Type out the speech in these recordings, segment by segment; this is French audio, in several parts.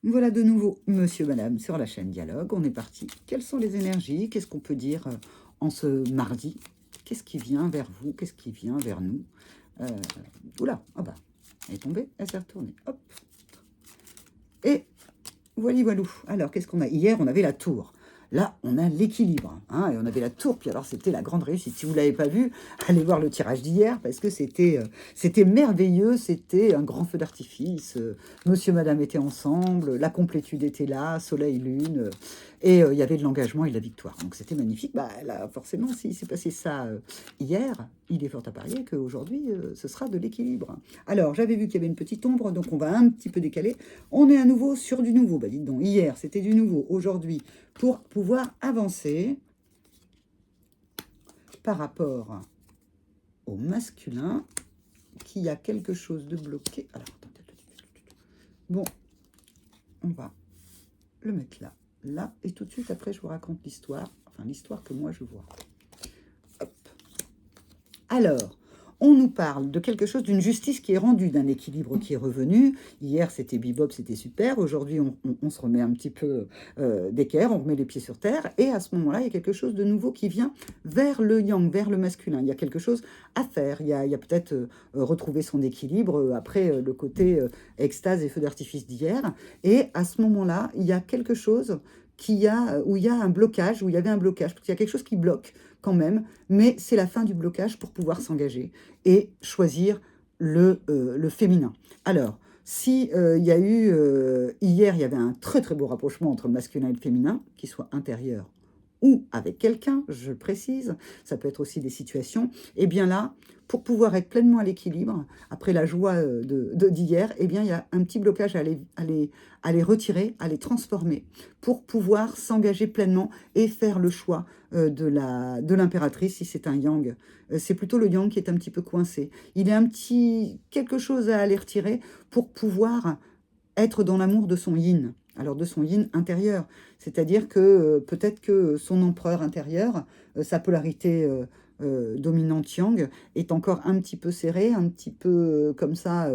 Voilà de nouveau Monsieur, Madame sur la chaîne Dialogue. On est parti. Quelles sont les énergies? Qu'est-ce qu'on peut dire en ce mardi? Qu'est-ce qui vient vers vous? Qu'est-ce qui vient vers nous? euh, Oula, ah bah, elle est tombée, elle s'est retournée. Hop. Et voilou. Alors, qu'est-ce qu'on a? Hier, on avait la tour. Là, on a l'équilibre. Hein, et on avait la tour, puis alors c'était la grande réussite. Si vous ne l'avez pas vu, allez voir le tirage d'hier, parce que c'était merveilleux, c'était un grand feu d'artifice. Monsieur, madame étaient ensemble, la complétude était là, soleil, lune, et il y avait de l'engagement et de la victoire. Donc c'était magnifique. Bah, là, forcément, s'il s'est passé ça hier, il est fort à parier qu'aujourd'hui, ce sera de l'équilibre. Alors, j'avais vu qu'il y avait une petite ombre, donc on va un petit peu décaler. On est à nouveau sur du nouveau. Bah, dites donc, hier, c'était du nouveau. Aujourd'hui, pour pouvoir avancer par rapport au masculin, qui a quelque chose de bloqué. Alors, attendez. Bon, on va le mettre là, là, et tout de suite, après, je vous raconte l'histoire. Enfin, l'histoire que moi, je vois. Hop. Alors, on nous parle de quelque chose, d'une justice qui est rendue, d'un équilibre qui est revenu. Hier, c'était bebop, c'était super. Aujourd'hui, on se remet un petit peu d'équerre, on remet les pieds sur terre. Et à ce moment-là, il y a quelque chose de nouveau qui vient vers le yang, vers le masculin. Il y a quelque chose à faire. Il y a peut-être retrouver son équilibre après le côté extase et feu d'artifice d'hier. Et à ce moment-là, il y a quelque chose où il y a un blocage, où il y avait un blocage, parce qu'il y a quelque chose qui bloque quand même, mais c'est la fin du blocage pour pouvoir s'engager et choisir le féminin. Alors, si il y a eu, hier, il y avait un très très beau rapprochement entre le masculin et le féminin, qu'il soit intérieur ou avec quelqu'un, je précise, ça peut être aussi des situations, et bien là, pour pouvoir être pleinement à l'équilibre, après la joie d'hier, eh bien il y a un petit blocage à les retirer, à les transformer, pour pouvoir s'engager pleinement et faire le choix de l'impératrice, si c'est un yang. C'est plutôt le yang qui est un petit peu coincé. Il y a quelque chose à aller retirer pour pouvoir être dans l'amour de son yin. Alors de son yin intérieur, c'est-à-dire que peut-être que son empereur intérieur, sa polarité dominante yang, est encore un petit peu serrée, un petit peu comme ça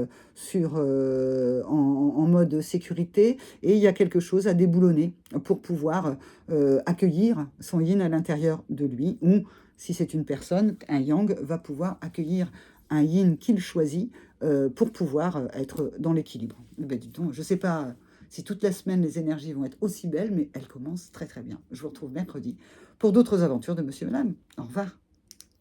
en mode sécurité, et il y a quelque chose à déboulonner pour pouvoir accueillir son yin à l'intérieur de lui, ou si c'est une personne, un yang va pouvoir accueillir un yin qu'il choisit pour pouvoir être dans l'équilibre. Ben, dis donc, je ne sais pas si toute la semaine les énergies vont être aussi belles, mais elles commencent très très bien. Je vous retrouve mercredi pour d'autres aventures de Monsieur et Madame. Au revoir.